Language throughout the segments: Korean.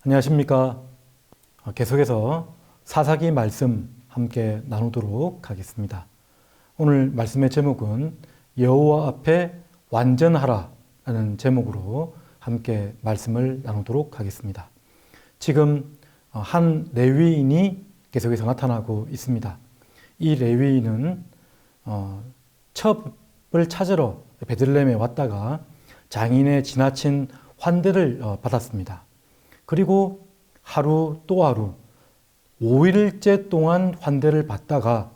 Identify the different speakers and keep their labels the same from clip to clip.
Speaker 1: 안녕하십니까. 계속해서 사사기 말씀 함께 나누도록 하겠습니다. 오늘 말씀의 제목은 여호와 앞에 완전하라 라는 제목으로 함께 말씀을 나누도록 하겠습니다. 지금 한 레위인이 계속해서 나타나고 있습니다. 이 레위인은 첩을 찾으러 베들레헴에 왔다가 장인의 지나친 환대를 받았습니다. 그리고 하루 또 하루 5일째 동안 환대를 받다가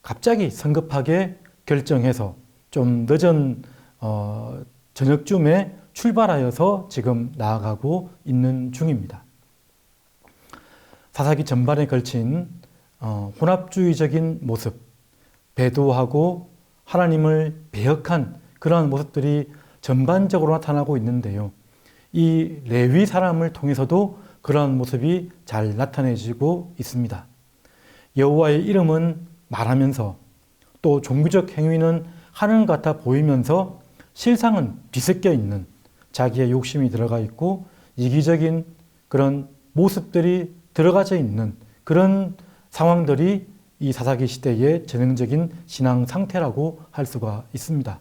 Speaker 1: 갑자기 성급하게 결정해서 좀 늦은 저녁쯤에 출발하여서 지금 나아가고 있는 중입니다. 사사기 전반에 걸친 혼합주의적인 모습, 배도하고 하나님을 배역한 그러한 모습들이 전반적으로 나타나고 있는데요. 이 레위 사람을 통해서도 그러한 모습이 잘 나타내지고 있습니다. 여호와의 이름은 말하면서 또 종교적 행위는 하는 것 같아 보이면서 실상은 뒤섞여 있는 자기의 욕심이 들어가 있고 이기적인 그런 모습들이 들어가져 있는 그런 상황들이 이 사사기 시대의 전형적인 신앙 상태라고 할 수가 있습니다.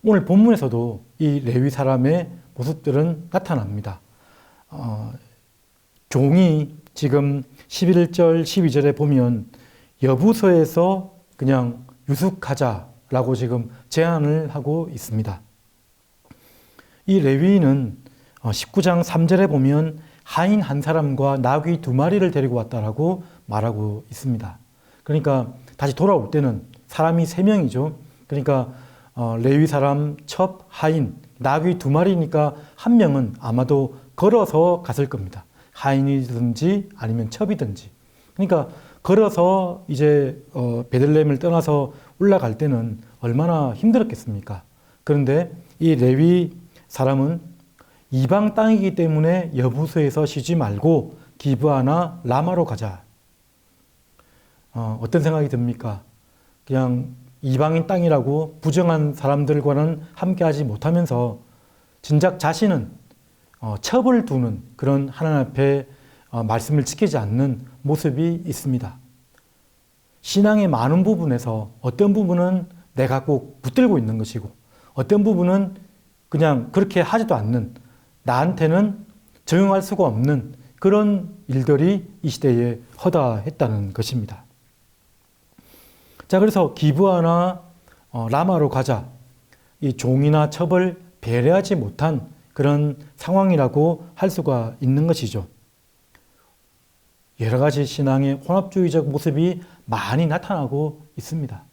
Speaker 1: 오늘 본문에서도 이 레위 사람의 모습들은 나타납니다. 종이 지금 11절, 12절에 보면 여부서에서 그냥 유숙하자라고 지금 제안을 하고 있습니다. 이 레위인은 19장 3절에 보면 하인 한 사람과 나귀 2마리를 데리고 왔다라고 말하고 있습니다. 그러니까 다시 돌아올 때는 사람이 3명이죠. 그러니까 레위 사람, 첩, 하인, 나귀 2마리니까 한 명은 아마도 걸어서 갔을 겁니다. 하인이든지 아니면 첩이든지. 그러니까 걸어서 이제 베들레헴을 떠나서 올라갈 때는 얼마나 힘들었겠습니까? 그런데 이 레위 사람은 이방 땅이기 때문에 여부서에서 쉬지 말고 기브아나 라마로 가자. 어떤 생각이 듭니까? 그냥 이방인 땅이라고 부정한 사람들과는 함께하지 못하면서 진작 자신은 첩을 두는 그런 하나님 앞에 말씀을 지키지 않는 모습이 있습니다. 신앙의 많은 부분에서 어떤 부분은 내가 꼭 붙들고 있는 것이고 어떤 부분은 그냥 그렇게 하지도 않는 나한테는 적용할 수가 없는 그런 일들이 이 시대에 허다했다는 것입니다. 자, 그래서 기브아나 라마로 가자. 이 종이나 첩을 배려하지 못한 그런 상황이라고 할 수가 있는 것이죠. 여러 가지 신앙의 혼합주의적 모습이 많이 나타나고 있습니다.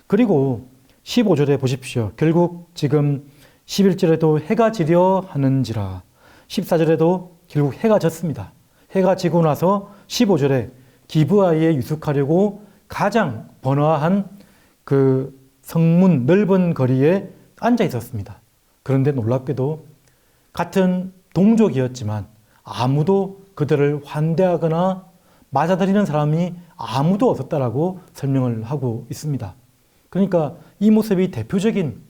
Speaker 1: 그리고 15절에 보십시오. 결국 지금 11절에도 해가 지려 하는지라 14절에도 결국 해가 졌습니다. 해가 지고 나서 15절에 기브아에 유숙하려고 가장 번화한 그 성문 넓은 거리에 앉아 있었습니다. 그런데 놀랍게도 같은 동족이었지만 아무도 그들을 환대하거나 맞아들이는 사람이 아무도 없었다라고 설명을 하고 있습니다. 그러니까 이 모습이 대표적인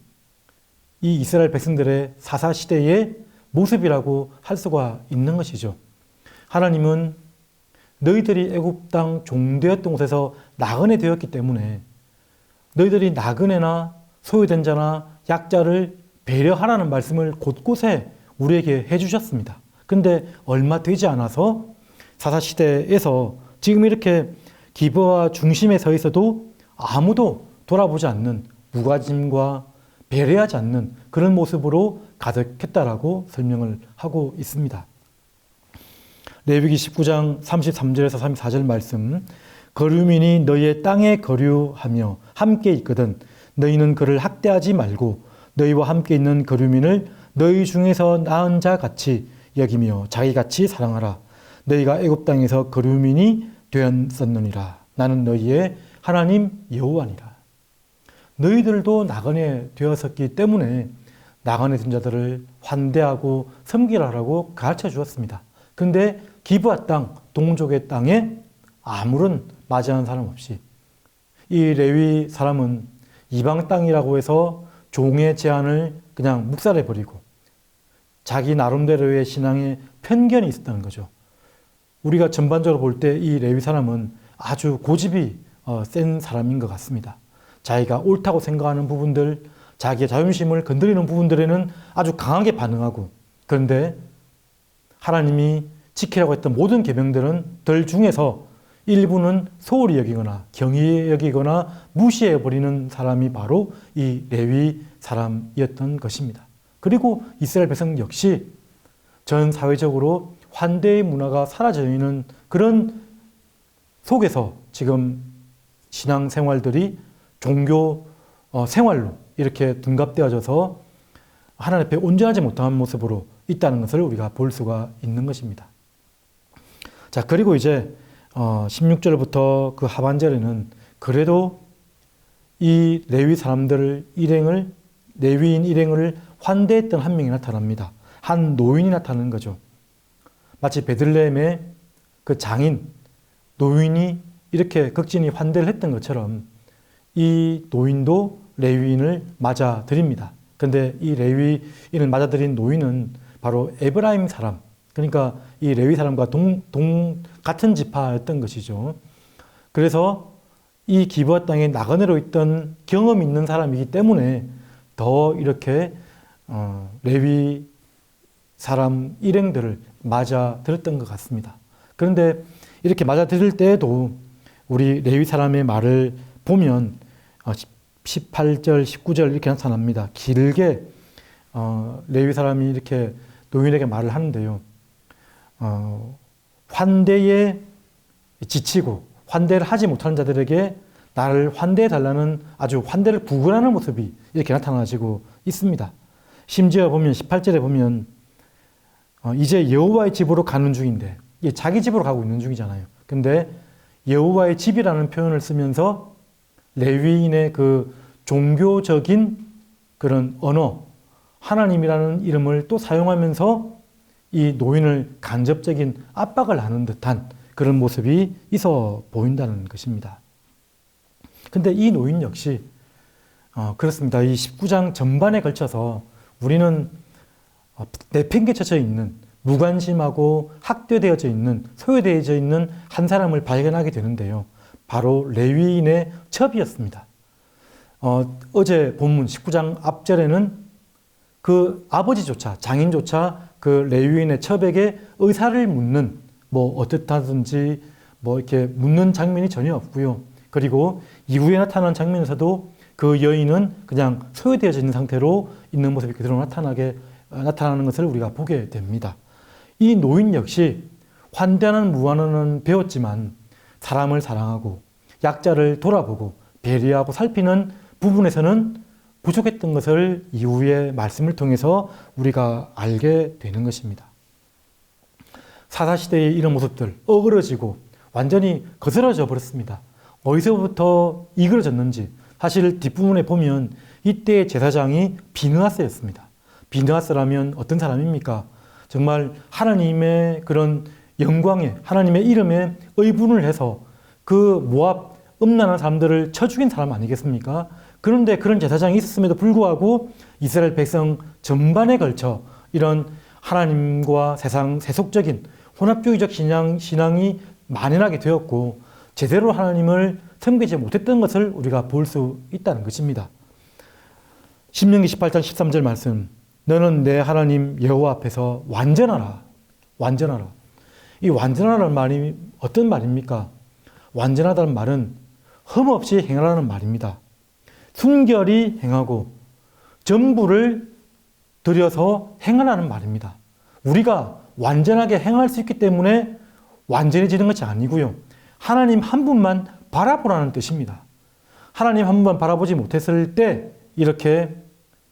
Speaker 1: 이 이스라엘 백성들의 사사시대의 모습이라고 할 수가 있는 것이죠. 하나님은 너희들이 애굽 땅 종되었던 곳에서 나그네 되었기 때문에 너희들이 나그네나 소유된 자나 약자를 배려하라는 말씀을 곳곳에 우리에게 해주셨습니다. 근데 얼마 되지 않아서 사사시대에서 지금 이렇게 기브아 중심에 서 있어도 아무도 돌아보지 않는 무관심과 배려하지 않는 그런 모습으로 가득했다라고 설명을 하고 있습니다. 레위기 19장 33절에서 34절 말씀, 거류민이 너희의 땅에 거류하며 함께 있거든 너희는 그를 학대하지 말고 너희와 함께 있는 거류민을 너희 중에서 나은 자 같이 여기며 자기같이 사랑하라. 너희가 애굽 땅에서 거류민이 되었었느니라. 나는 너희의 하나님 여호와니라. 너희들도 나그네 되었었기 때문에 나그네 된 자들을 환대하고 섬기라라고 가르쳐 주었습니다. 그런데 기브아 땅, 동족의 땅에 아무런 맞이하는 사람 없이 이 레위 사람은 이방 땅이라고 해서 종의 제안을 그냥 묵살해버리고 자기 나름대로의 신앙의 편견이 있었다는 거죠. 우리가 전반적으로 볼 때 이 레위 사람은 아주 고집이 센 사람인 것 같습니다. 자기가 옳다고 생각하는 부분들, 자기의 자존심을 건드리는 부분들에는 아주 강하게 반응하고, 그런데 하나님이 지키라고 했던 모든 계명들은 중에서 일부는 소홀히 여기거나 경히 여기거나 무시해버리는 사람이 바로 이 레위 사람이었던 것입니다. 그리고 이스라엘 백성 역시 전 사회적으로 환대의 문화가 사라져 있는 그런 속에서 지금 신앙생활들이 종교 생활로 이렇게 둔갑되어져서 하나님 앞에 온전하지 못한 모습으로 있다는 것을 우리가 볼 수가 있는 것입니다. 자, 그리고 이제 16절부터 그 하반절에는 그래도 이 레위 사람들 레위인 일행을 환대했던 한 명이 나타납니다. 한 노인이 나타나는 거죠. 마치 베들레헴의 그 장인 노인이 이렇게 극진히 환대를 했던 것처럼 이 노인도 레위인을 맞아들입니다. 그런데 이 레위인을 맞아들인 노인은 바로 에브라임 사람, 그러니까 이 레위 사람과 같은 지파였던 것이죠. 그래서 이 기브아 땅에 나그네로 있던 경험이 있는 사람이기 때문에 더 이렇게 레위 사람 일행들을 맞아 들었던 것 같습니다. 그런데 이렇게 맞아 들을 때에도 우리 레위 사람의 말을 보면 18절, 19절 이렇게 나타납니다. 길게 레위 사람이 이렇게 노인에게 말을 하는데요. 환대에 지치고 환대를 하지 못하는 자들에게 나를 환대해 달라는 아주 환대를 구걸하는 모습이 이렇게 나타나지고 있습니다. 심지어 보면 18절에 보면 이제 여호와의 집으로 가는 중인데, 자기 집으로 가고 있는 중이잖아요. 근데 여호와의 집이라는 표현을 쓰면서 레위인의 그 종교적인 그런 언어, 하나님이라는 이름을 또 사용하면서 이 노인을 간접적인 압박을 하는 듯한 그런 모습이 있어 보인다는 것입니다. 근데 이 노인 역시 그렇습니다. 이 19장 전반에 걸쳐서 우리는 내팽개쳐져 있는, 무관심하고 학대되어져 있는, 소외되어져 있는 한 사람을 발견하게 되는데요. 바로 레위인의 첩이었습니다. 어제 본문 19장 앞절에는 그 아버지조차, 장인조차 그 레위인의 첩에게 의사를 묻는, 어떻다든지 이렇게 묻는 장면이 전혀 없고요. 그리고 이후에 나타난 장면에서도 그 여인은 그냥 소외되어져 있는 상태로 있는 모습이 그대로 나타나는 것을 우리가 보게 됩니다. 이 노인 역시 환대하는 무한은 배웠지만 사람을 사랑하고 약자를 돌아보고 배려하고 살피는 부분에서는 부족했던 것을 이후의 말씀을 통해서 우리가 알게 되는 것입니다. 사사시대의 이런 모습들, 어그러지고 완전히 거스러져 버렸습니다. 어디서부터 이그러졌는지, 사실 뒷부분에 보면 이때의 제사장이 비느하스였습니다. 비느하스라면 어떤 사람입니까? 정말 하나님의 그런 영광에, 하나님의 이름에 의분을 해서 그 모압 음란한 사람들을 쳐 죽인 사람 아니겠습니까? 그런데 그런 제사장이 있었음에도 불구하고 이스라엘 백성 전반에 걸쳐 이런 하나님과 세상 세속적인 혼합주의적 신앙이 만연하게 되었고 제대로 하나님을 섬기지 못했던 것을 우리가 볼 수 있다는 것입니다. 신명기 18장 13절 말씀, 너는 내 하나님 여호와 앞에서 완전하라. 완전하라. 이 완전하라는 말이 어떤 말입니까? 완전하다는 말은 흠없이 행하라는 말입니다. 순결히 행하고 전부를 들여서 행하라는 말입니다. 우리가 완전하게 행할 수 있기 때문에 완전해지는 것이 아니고요. 하나님 한 분만 바라보라는 뜻입니다. 하나님 한 분만 바라보지 못했을 때 이렇게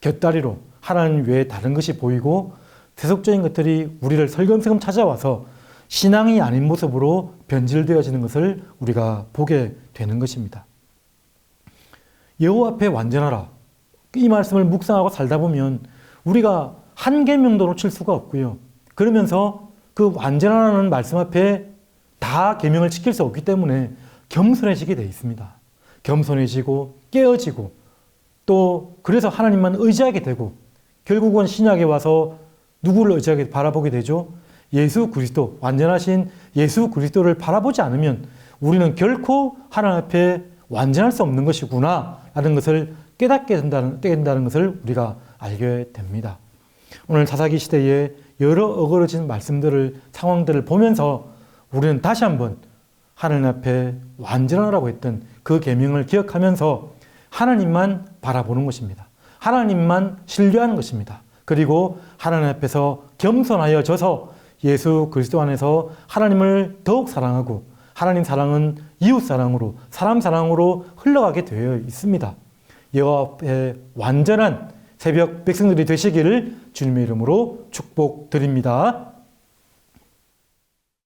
Speaker 1: 곁다리로 하나님 외에 다른 것이 보이고 세속적인 것들이 우리를 설금설금 찾아와서 신앙이 아닌 모습으로 변질되어지는 것을 우리가 보게 되는 것입니다. 여호와 앞에 완전하라. 이 말씀을 묵상하고 살다 보면 우리가 한 계명도 놓칠 수가 없고요. 그러면서 그 완전하라는 말씀 앞에 다 계명을 지킬 수 없기 때문에 겸손해지게 되어 있습니다. 겸손해지고 깨어지고 또 그래서 하나님만 의지하게 되고 결국은 신약에 와서 누구를 의지하게 바라보게 되죠? 예수 그리스도, 완전하신 예수 그리스도를 바라보지 않으면 우리는 결코 하나님 앞에 완전할 수 없는 것이구나 라는 것을 깨닫게 된다는 것을 우리가 알게 됩니다. 오늘 사사기 시대에 여러 어그러진 말씀들을, 상황들을 보면서 우리는 다시 한번 하나님 앞에 완전하라고 했던 그 계명을 기억하면서 하나님만 바라보는 것입니다. 하나님만 신뢰하는 것입니다. 그리고 하나님 앞에서 겸손하여져서 예수 그리스도 안에서 하나님을 더욱 사랑하고 하나님 사랑은 이웃 사랑으로, 사람 사랑으로 흘러가게 되어 있습니다. 여호와 앞에 완전한 새벽 백성들이 되시기를 주님의 이름으로 축복드립니다.